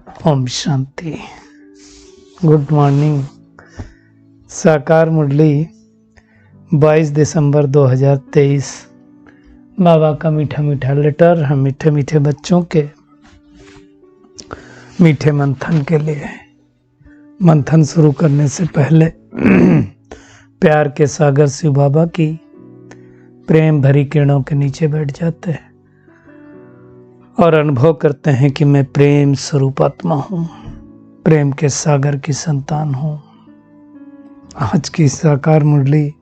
Om Shanti. Good morning. साकार मुरली 22 दिसंबर 2023। बाबा का मीठा मीठा लेटर हम मीठे मीठे बच्चों के मीठे मंथन के लिए। मंथन शुरू करने से पहले प्यार के सागर शिव बाबा की प्रेम भरी किरणों के नीचे बैठ जाते हैं और अनुभव करते हैं कि मैं प्रेम स्वरूप आत्मा हूँ, प्रेम के सागर की संतान हूँ। आज की साकार मुरली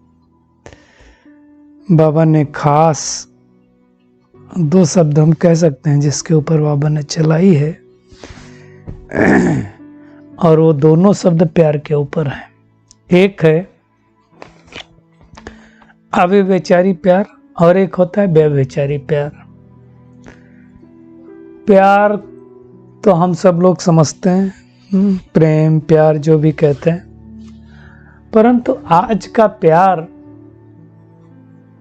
बाबा ने खास 2 शब्द हम कह सकते हैं जिसके ऊपर बाबा ने चलाई है, और वो दोनों शब्द प्यार के ऊपर हैं। एक है अव्यभिचारी प्यार और एक होता है व्यभिचारी प्यार। प्यार तो हम सब लोग समझते हैं, प्रेम प्यार जो भी कहते हैं, परंतु आज का प्यार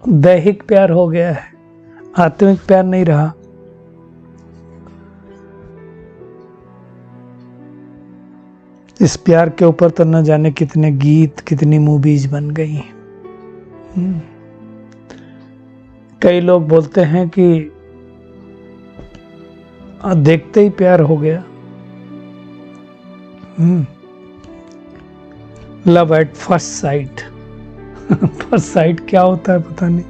दैहिक प्यार हो गया है, आत्मिक प्यार नहीं रहा। इस प्यार के ऊपर तो न जाने कितने गीत, कितनी मूवीज बन गई। कई लोग बोलते हैं कि देखते ही प्यार हो गया। Love at first sight. First sight क्या होता है पता नहीं।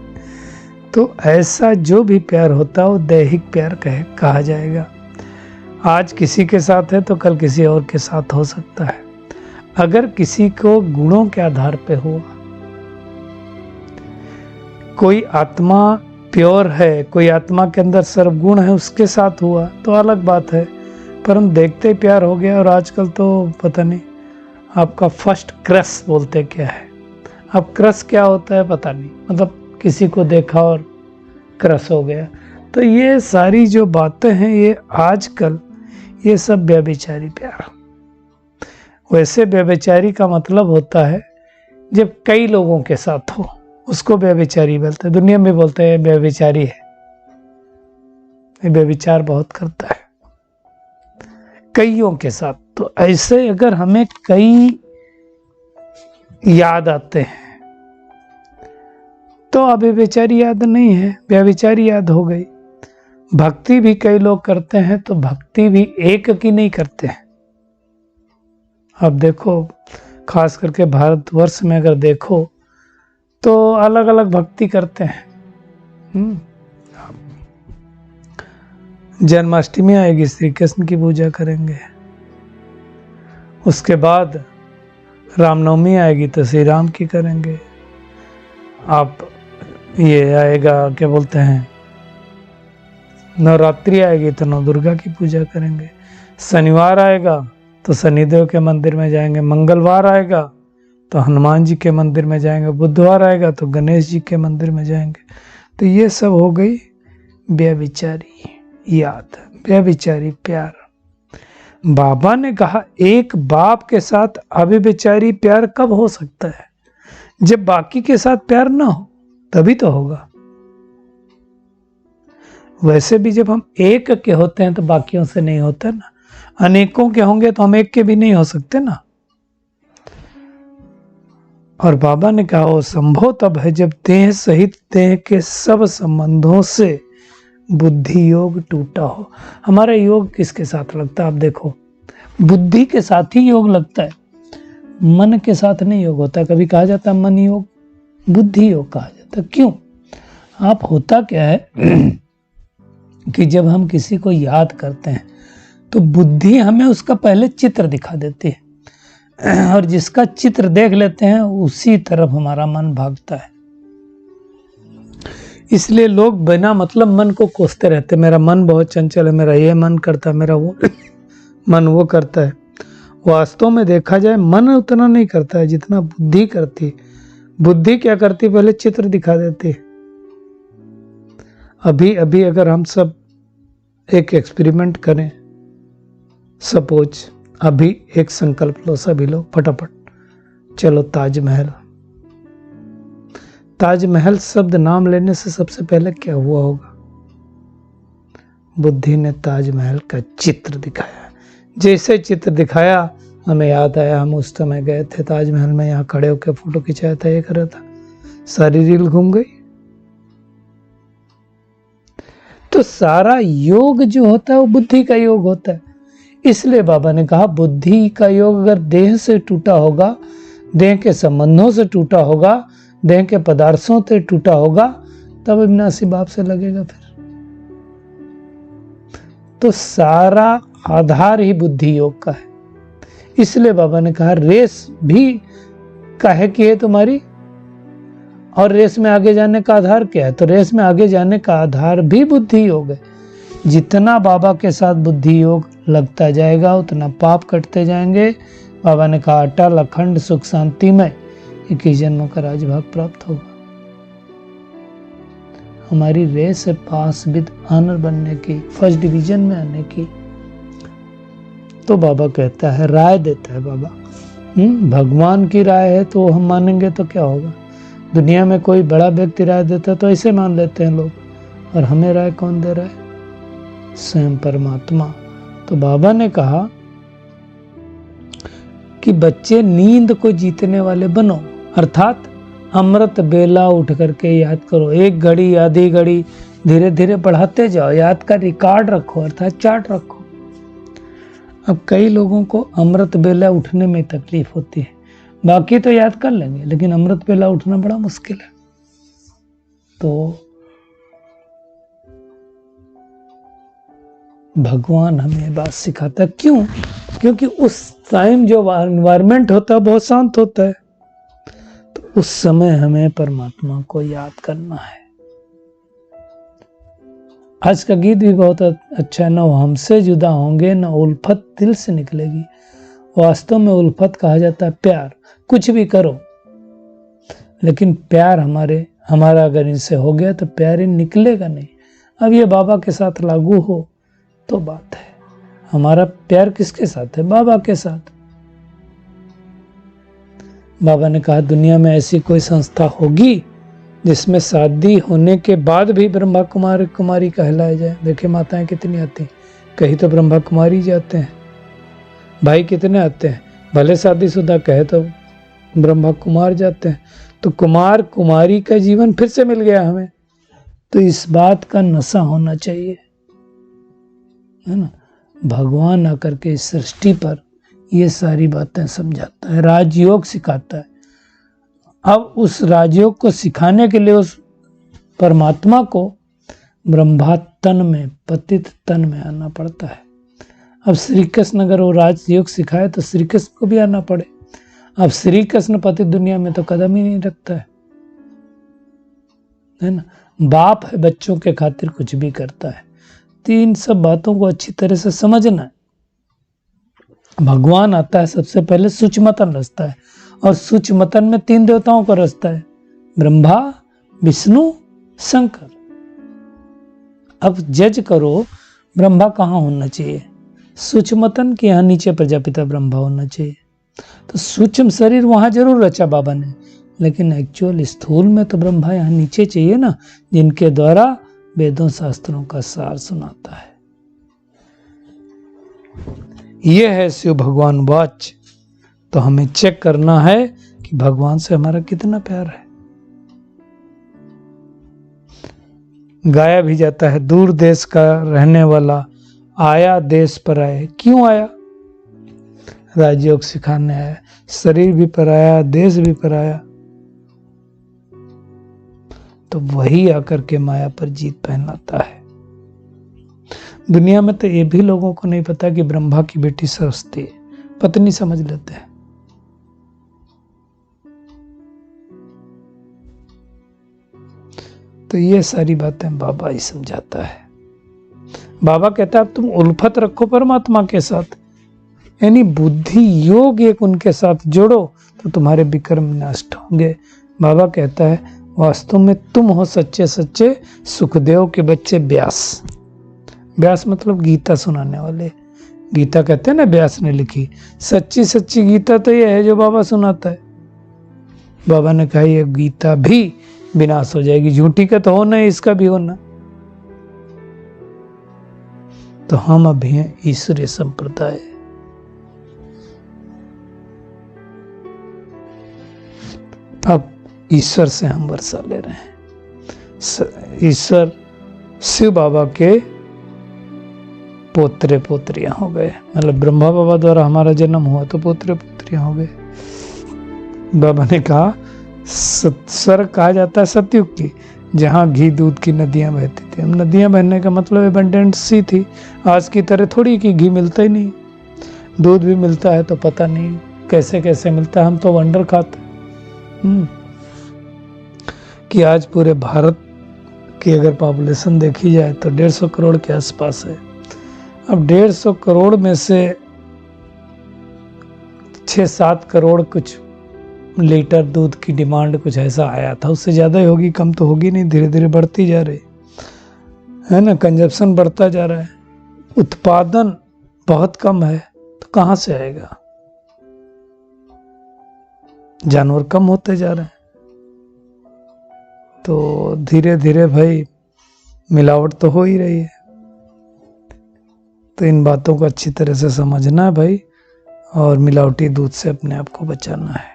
तो ऐसा जो भी प्यार होता है वो दैहिक प्यार कहा जाएगा। आज किसी के साथ है तो कल किसी और के साथ हो सकता है। अगर किसी को गुणों के आधार पे हुआ, कोई आत्मा प्योर है, कोई आत्मा के अंदर सर्वगुण है, उसके साथ हुआ तो अलग बात है, परंतु देखते ही प्यार हो गया। और आजकल तो पता नहीं आपका फर्स्ट क्रश बोलते क्या है। अब क्रश क्या होता है पता नहीं, मतलब किसी को देखा और क्रश हो गया। तो ये सारी जो बातें हैं ये आजकल ये सब व्यभिचारी प्यार। वैसे व्यभिचारी का मतलब होता है जब कई लोगों के साथ हो, उसको व्यभिचारी बोलते हैं। दुनिया में बोलते हैं व्यभिचारी है, व्यभिचार बहुत करता है कईयों के साथ। तो ऐसे अगर हमें कई याद आते हैं तो अब व्यभिचारी याद नहीं है, व्यभिचारी याद हो गई। भक्ति भी कई लोग करते हैं तो भक्ति भी एक की नहीं करते हैं। अब देखो, खास करके भारतवर्ष में अगर देखो तो अलग अलग भक्ति करते हैं। जन्माष्टमी आएगी, श्री कृष्ण की पूजा करेंगे। उसके बाद रामनवमी आएगी तो श्री राम की करेंगे। आप ये आएगा क्या बोलते हैं, नवरात्रि आएगी तो नव दुर्गा की पूजा करेंगे। शनिवार आएगा तो शनिदेव के मंदिर में जाएंगे। मंगलवार आएगा तो हनुमान जी के मंदिर में जाएंगे। बुधवार आएगा तो गणेश जी के मंदिर में जाएंगे। तो ये सब हो गई व्यभिचारी याद, व्यभिचारी प्यार। बाबा ने कहा एक बाप के साथ अव्यभिचारी प्यार कब हो सकता है? जब बाकी के साथ प्यार ना हो तभी तो होगा। वैसे भी जब हम एक के होते हैं तो बाकियों से नहीं होता ना। अनेकों के होंगे तो हम एक के भी नहीं हो सकते ना। और बाबा ने कहा वो संभव तब है जब देह सहित देह के सब संबंधों से बुद्धि योग टूटा हो। हमारा योग किसके साथ लगता है? आप देखो, बुद्धि के साथ ही योग लगता है, मन के साथ नहीं योग होता। कभी कहा जाता है मन योग, बुद्धि योग कहा जाता है। क्यों? आप होता क्या है कि जब हम किसी को याद करते हैं तो बुद्धि हमें उसका पहले चित्र दिखा देती है, और जिसका चित्र देख लेते हैं उसी तरफ हमारा मन भागता है। इसलिए लोग बिना मतलब मन को कोसते रहते, मेरा मन बहुत चंचल है, मेरा ये मन करता है, मेरा वो मन वो करता है। वास्तव में देखा जाए मन उतना नहीं करता है जितना बुद्धि करती। बुद्धि क्या करती? पहले चित्र दिखा देती है। अभी अभी अगर हम सब एक एक्सपेरिमेंट करें, सपोज अभी एक संकल्प लो सभी लोग फटाफट, चलो ताजमहल। ताजमहल शब्द नाम लेने से सबसे पहले क्या हुआ होगा? बुद्धि ने ताजमहल का चित्र दिखाया, जैसे चित्र दिखाया हमें याद आया, हम उस समय गए थे ताजमहल में, यहाँ खड़े होकर फोटो खिंचाया था, ये कर रहा था, सारी रील घूम गई। तो सारा योग जो होता है वो बुद्धि का योग होता है। इसलिए बाबा ने कहा बुद्धि का योग अगर देह से टूटा होगा, देह के संबंधों से टूटा होगा, देह के पदार्थों से टूटा होगा, तब अविनाशी बाप से लगेगा फिर। तो सारा आधार ही बुद्धि योग का है। इसलिए बाबा ने कहा रेस भी काहे की है तुम्हारी, और रेस में आगे जाने का आधार क्या है? तो रेस में आगे जाने का आधार भी बुद्धि योग है। जितना बाबा के साथ बुद्धि योग लगता जाएगा उतना पाप कटते जाएंगे। बाबा ने कहा अटल अखंड सुख शांति में 21 जन्मों का राजभाग प्राप्त होगा। हमारी रेस है पास विद ऑनर बनने की, फर्स्ट डिवीजन में आने की। तो बाबा कहता है, राय देता है बाबा, भगवान की राय है तो हम मानेंगे तो क्या होगा। दुनिया में कोई बड़ा व्यक्ति राय देता है तो ऐसे मान लेते हैं लोग, और हमें राय कौन दे रहा है? स्वयं परमात्मा। तो बाबा ने कहा कि बच्चे नींद को जीतने वाले बनो, अर्थात अमृत बेला उठ करके याद करो, एक घड़ी आधी घड़ी धीरे धीरे बढ़ाते जाओ, याद का रिकॉर्ड रखो, अर्थात चार्ट रखो। अब कई लोगों को अमृत बेला उठने में तकलीफ होती है, बाकी तो याद कर लेंगे, लेकिन अमृत बेला उठना बड़ा मुश्किल है। तो भगवान हमें बात सिखाता है। क्यों? क्योंकि उस टाइम जो एनवायरमेंट होता है बहुत शांत होता है, तो उस समय हमें परमात्मा को याद करना है। आज का गीत भी बहुत अच्छा है, न हमसे जुदा होंगे न उल्फत दिल से निकलेगी। वास्तव में उल्फत कहा जाता है प्यार। कुछ भी करो लेकिन प्यार हमारा अगर इनसे हो गया तो प्यार इन निकलेगा नहीं। अब ये बाबा के साथ लागू हो तो बात है। हमारा प्यार किसके साथ है? बाबा के साथ। बाबा ने कहा दुनिया में ऐसी कोई संस्था होगी जिसमें शादी होने के बाद भी ब्रह्मा कुमार कुमारी कहलाया जाए। देखिए माताएं कितनी आती हैं, कहीं तो ब्रह्मा कुमारी जाते हैं, भाई कितने आते हैं, भले शादीशुदा कहे तो ब्रह्मा कुमार जाते हैं। तो कुमार कुमारी का जीवन फिर से मिल गया हमें, तो इस बात का नशा होना चाहिए, है ना। भगवान आकर के इस सृष्टि पर ये सारी बातें समझाता है, राजयोग सिखाता है। अब उस राजयोग को सिखाने के लिए उस परमात्मा को ब्रह्मा तन में, पतित तन में आना पड़ता है। अब श्री कृष्ण अगर वो राजयोग सिखाए तो श्री कृष्ण को भी आना पड़े। अब श्री कृष्ण पतित दुनिया में तो कदम ही नहीं रखता है ना। बाप है, बच्चों के खातिर कुछ भी करता है। तो इन सब बातों को अच्छी तरह से समझना है। भगवान आता है सबसे पहले सूक्ष्मतन रचता है, और सूक्ष्मतन में 3 देवताओं का रचता है, ब्रह्मा विष्णु शंकर। अब जज करो ब्रह्मा कहाँ होना चाहिए? सूक्ष्मतन के यहाँ नीचे प्रजापिता ब्रह्मा होना चाहिए। तो सूक्ष्म शरीर वहां जरूर रचा बाबा ने, लेकिन एक्चुअल स्थूल में तो ब्रह्मा यहाँ नीचे चाहिए ना, जिनके द्वारा वेदों शास्त्रों का सार सुनाता है। यह है शिव भगवान वाच। तो हमें चेक करना है कि भगवान से हमारा कितना प्यार है। गाया भी जाता है, दूर देश का रहने वाला आया देश पर आए। क्यों आया? राजयोग सिखाने आया। शरीर भी पर आया, देश भी पर आया, तो वही आकर के माया पर जीत पहनाता है। दुनिया में तो ये भी लोगों को नहीं पता कि ब्रह्मा की बेटी सरस्वती है, पत्नी समझ लेते हैं। तो ये सारी बातें बाबा ही समझाता है। बाबा कहता है अब तुम उल्फत रखो परमात्मा के साथ, यानी बुद्धि योग एक उनके साथ जोड़ो तो तुम्हारे विक्रम नष्ट होंगे। बाबा कहता है वास्तव में तुम हो सच्चे सच्चे सुखदेव के बच्चे व्यास। व्यास मतलब गीता सुनाने वाले। गीता कहते हैं ना व्यास ने लिखी। सच्ची सच्ची गीता तो ये है जो बाबा सुनाता है। बाबा ने कहा ये गीता भी विनाश हो जाएगी, झूठी का तो होना है, इसका भी होना। तो हम अभी हैं ईश्वरीय संप्रदाय। अब ईश्वर से हम वर्षा ले रहे हैं। ईश्वर शिव बाबा के पोत्रे पोत्रियां हो गए, मतलब ब्रह्मा बाबा द्वारा हमारा जन्म हुआ तो पोत्रे पोत्रियां हो गए। बाबा ने कहा स्वर्ग कहा जाता है सतयुग की, जहाँ घी दूध की नदियां बहती थी। हम नदियां बहने का मतलब एबंडेंस ही थी। आज की तरह थोड़ी कि घी मिलता ही नहीं, दूध भी मिलता है तो पता नहीं कैसे कैसे मिलता है। हम तो वंडर खाते कि आज पूरे भारत की अगर पॉपुलेशन देखी जाए तो 150 करोड़ के आसपास है। अब 150 करोड़ में से 6-7 करोड़ कुछ लीटर दूध की डिमांड कुछ ऐसा आया था। उससे ज़्यादा ही होगी, कम तो होगी नहीं, धीरे धीरे बढ़ती जा रही है ना। कंजप्शन बढ़ता जा रहा है, उत्पादन बहुत कम है, तो कहाँ से आएगा। जानवर कम होते जा रहे हैं, तो धीरे धीरे भाई मिलावट तो हो ही रही है। तो इन बातों को अच्छी तरह से समझना है भाई, और मिलावटी दूध से अपने आप को बचाना है।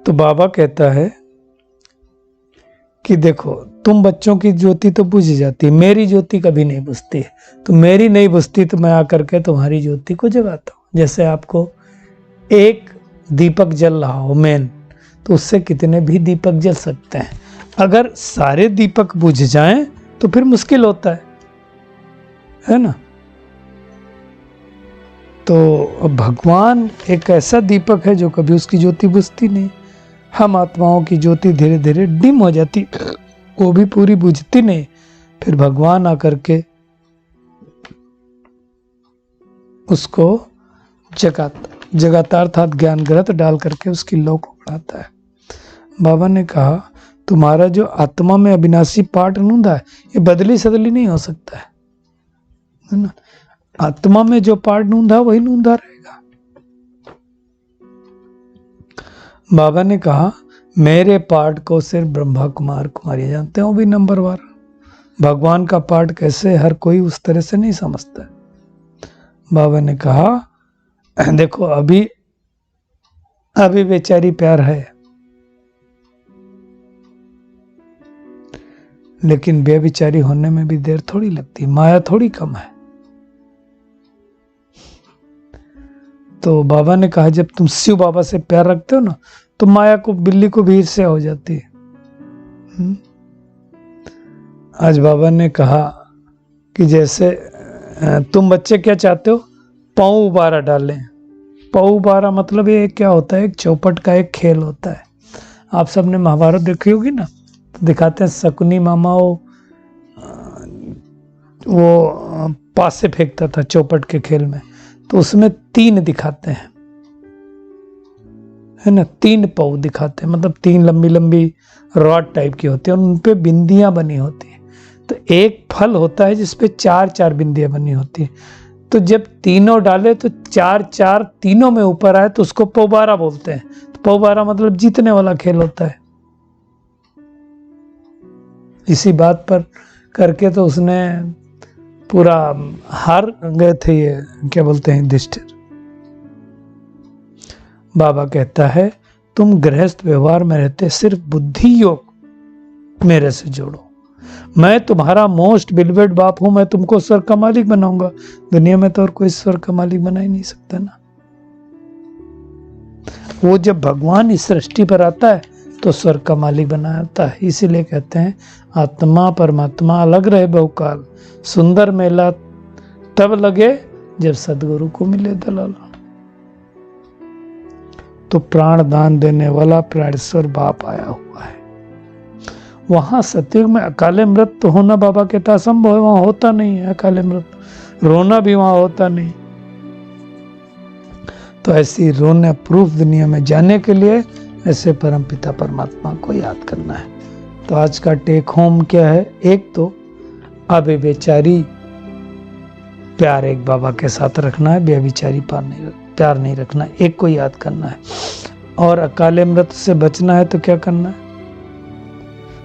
तो बाबा कहता है कि देखो तुम बच्चों की ज्योति तो बुझ जाती है, मेरी ज्योति कभी नहीं बुझती है। तो मेरी नहीं बुझती तो मैं आकर के तुम्हारी ज्योति को जगाता हूँ। जैसे आपको एक दीपक जल रहा हो मेन, तो उससे कितने भी दीपक जल सकते हैं। अगर सारे दीपक बुझ जाएं तो फिर मुश्किल होता है ना। तो भगवान एक ऐसा दीपक है जो कभी उसकी ज्योति बुझती नहीं। हम आत्माओं की ज्योति धीरे धीरे डिम हो जाती, वो भी पूरी बुझती नहीं। फिर भगवान आकर के उसको जगाता अर्थात ज्ञान ग्रत डाल करके उसकी लौ को बढ़ाता है। बाबा ने कहा तुम्हारा जो आत्मा में अविनाशी पार्ट नूंदा है, ये बदली सदली नहीं हो सकता है ना। आत्मा में जो पार्ट नूंदा वही नूंदा रहेगा। बाबा ने कहा मेरे पार्ट को सिर्फ ब्रह्मा कुमार कुमारी जानते हैं, वो भी नंबर 1। भगवान का पार्ट कैसे हर कोई उस तरह से नहीं समझता है। बाबा ने कहा देखो अभी बेचारी प्यार है, लेकिन बेविचारी होने में भी देर थोड़ी लगती, माया थोड़ी कम है। तो बाबा ने कहा जब तुम शिव बाबा से प्यार रखते हो ना, तो माया को बिल्ली को भी ईर्ष्या हो जाती है। आज बाबा ने कहा कि जैसे तुम बच्चे क्या चाहते हो, पाँव उबारा डालें। पाँव उबारा मतलब ये क्या होता है, एक चौपट का एक खेल होता है। आप सबने महाभारत देखी होगी ना, तो दिखाते हैं शकुनी मामा वो पास से फेंकता था चौपट के खेल में, तो उसमें 3 दिखाते हैं, है ना। 3 पाँव दिखाते हैं, मतलब 3 लंबी लंबी रॉड टाइप की होती है, और उन पे बिंदियां बनी होती है। तो एक फल होता है जिसपे 4-4 बिंदियां बनी होती है। तो जब तीनों डाले तो 4-4 तीनों में ऊपर आए तो उसको पौबारा बोलते हैं। तो पौबारा मतलब जीतने वाला खेल होता है। इसी बात पर करके तो उसने पूरा हार गए थे, ये क्या बोलते हैं युधिष्ठिर। बाबा कहता है तुम गृहस्थ व्यवहार में रहते सिर्फ बुद्धि योग मेरे से जोड़ो। मैं तुम्हारा मोस्ट बिलवेड बाप हूं, मैं तुमको स्वर्ग का मालिक बनाऊंगा। दुनिया में तो और कोई स्वर्ग का मालिक बना ही नहीं सकता ना। वो जब भगवान इस सृष्टि पर आता है तो स्वर्ग का मालिक बनाता है। इसीलिए कहते हैं आत्मा परमात्मा अलग रहे बहुकाल, सुंदर मेला तब लगे जब सदगुरु को मिले दलाल। तो प्राण दान देने वाला प्राणेश्वर बाप आया हुआ है। वहां सतयुग में अकाले मृत तो होना बाबा कहता असंभव है, वहां होता नहीं है अकाले मृत। रोना भी वहां होता नहीं। तो ऐसी रोने प्रूफ दुनिया में जाने के लिए ऐसे परमपिता परमात्मा को याद करना है। तो आज का टेक होम क्या है, एक तो अब बेचारी प्यार एक बाबा के साथ रखना है, बेविचारी प्यार नहीं रखना, एक को याद करना है। और अकाले मृत से बचना है तो क्या करना है,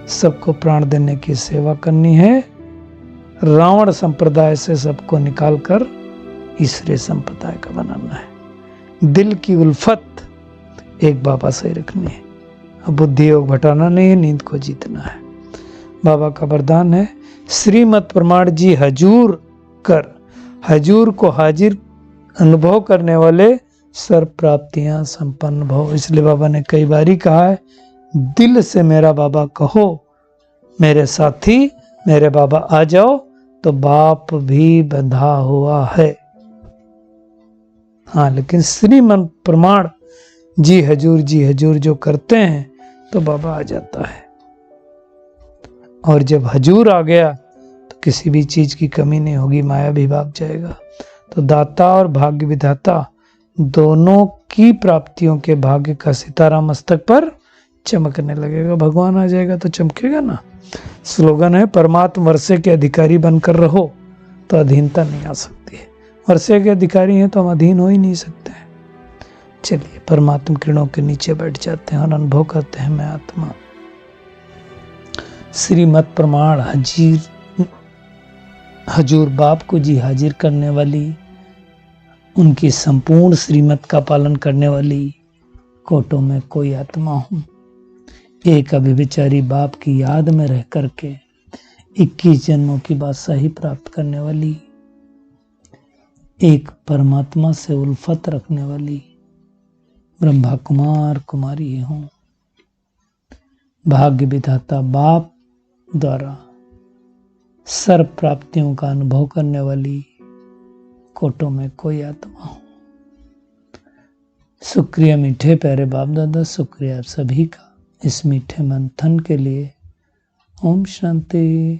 सबको प्राण देने की सेवा करनी है। रावण संप्रदाय से सबको निकालकर ईश्वरीय संप्रदाय का बनाना है। दिल की उल्फत एक बाबा से रखनी है। अब बुद्धि योग घटाना नहीं है, नींद को जीतना है। बाबा का वरदान है, श्रीमत प्रमाण जी हजूर कर, हजूर को हाजिर अनुभव करने वाले सर्व प्राप्तियां संपन्न भव। इसलिए बाबा ने कई बारी कहा है, दिल से मेरा बाबा कहो, मेरे साथी मेरे बाबा आ जाओ, तो बाप भी बंधा हुआ है। हाँ, लेकिन श्रीमत प्रमाण जी हजूर जो करते हैं तो बाबा आ जाता है। और जब हजूर आ गया तो किसी भी चीज की कमी नहीं होगी, माया भी भाग जाएगा। तो दाता और भाग्य विधाता दोनों की प्राप्तियों के भाग्य का सितारा मस्तक पर चमकने लगेगा। भगवान आ जाएगा तो चमकेगा ना। स्लोगन है, परमात्मा वर्षे के अधिकारी बनकर रहो तो अधीनता नहीं आ सकती है। वर्षे के अधिकारी हैं तो हम अधीन हो ही नहीं सकते हैं। चलिए परमात्मा किरणों के नीचे बैठ जाते हैं और अनुभव करते हैं, मैं आत्मा श्रीमत प्रमाण हजूर बाप को जी हाजिर करने वाली, उनकी संपूर्ण श्रीमत का पालन करने वाली कोटों में कोई आत्मा हूं। एक अभिविचारी बाप की याद में रह करके 21 जन्मों की बादशाही प्राप्त करने वाली, एक परमात्मा से उल्फत रखने वाली ब्रह्मा कुमार कुमारी हूं। भाग्य विधाता बाप द्वारा सर्व प्राप्तियों का अनुभव करने वाली कोटों में कोई आत्मा हूं। शुक्रिया मीठे प्यारे बाप दादा, शुक्रिया आप सभी का इस मीठे मंथन के लिए। ओम शांति।